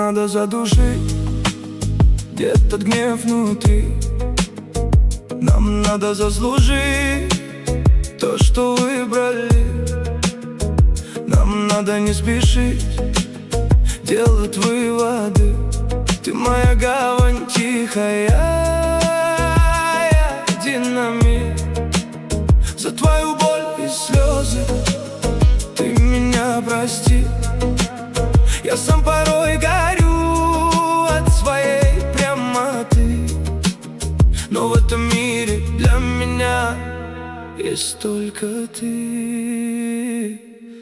надо задушить где-то гнев внутри. Нам надо заслужить то, что выбрали. Нам надо не спешить делать выводы. Ты моя гавань тихая, я динамит. За твою боль и слезы ты меня прости. Я сам порой горю от своей прямоты, но в этом мире для меня есть только ты.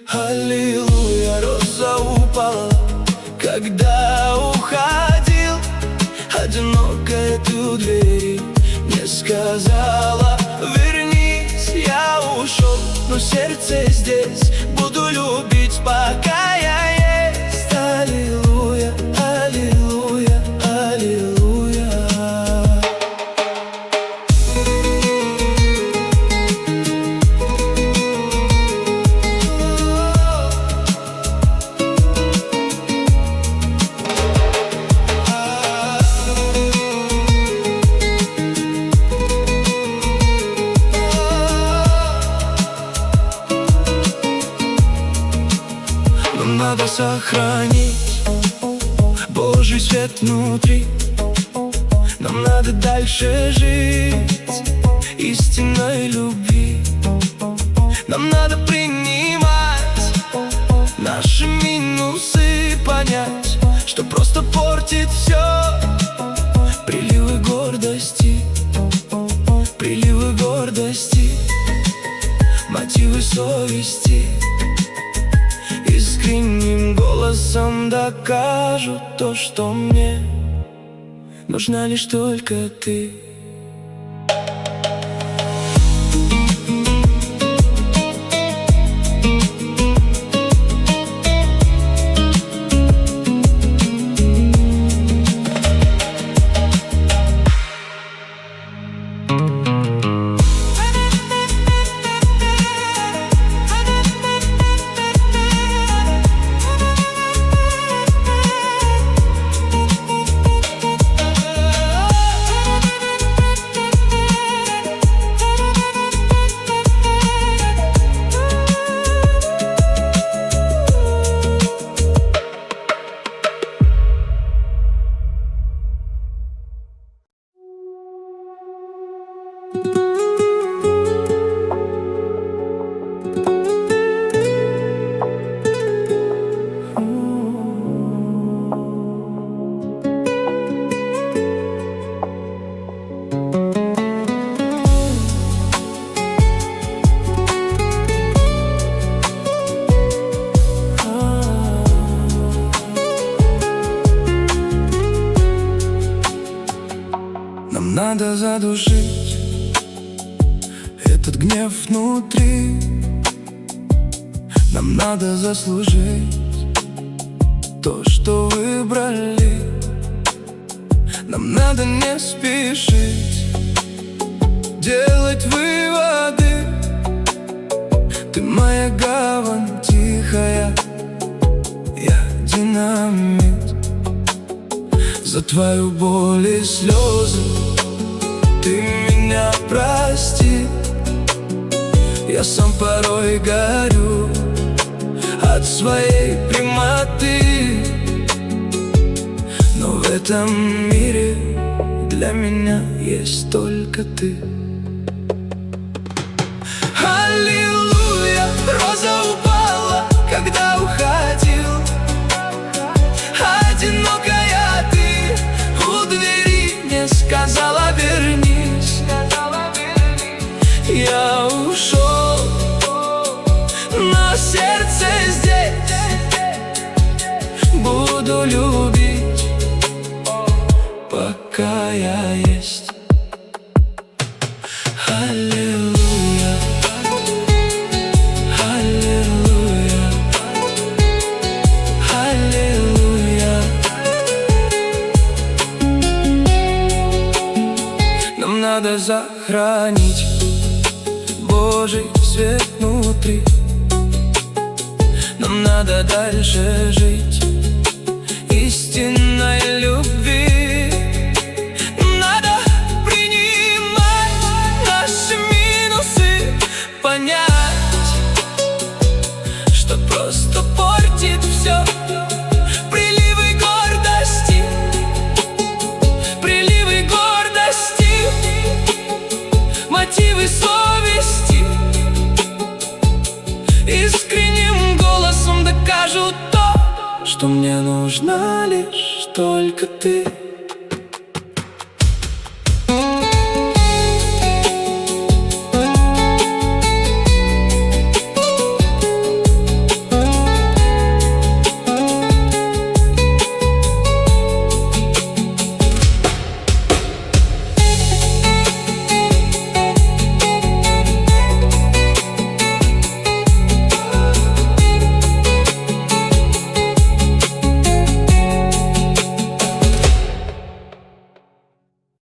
Аллилуйя, роза упала, когда уходил. Одинокая ты у двери мне сказала: вернись, я ушел, но сердце здесь. Буду любить, пока я есть. Аллилуйя, аллилуйя, аллилуйя. Нам надо сохранить Божий свет внутри. Нам надо дальше жить истинной любви. Нам надо принимать наши минусы, понять, что просто портит все. Приливы гордости, приливы гордости, мотивы совести искренним голосом докажут то, что мне нужна лишь только ты. Нам надо задушить этот гнев внутри. Нам надо заслужить то, что выбрали. Нам надо не спешить делать выводы. Ты моя гавань тихая, я динамит. За твою боль и слезы ты меня прости. Я сам порой горю от своей прямоты, но в этом мире для меня есть только ты. Аллилуйя, роза упала, когда уходил. Одинокая ты у двери мне сказала: вернись. Я ушел, но сердце здесь. Буду любить, пока я есть. Аллилуйя, аллилуйя, аллилуйя. Нам надо сохранить Божий свет внутри. Нам надо дальше жить истинной любви. Надо принимать наши минусы, понять, что просто портит все. Приливы гордости, приливы гордости, мотивы совести искренним голосом докажут то, что мне нужна лишь только ты.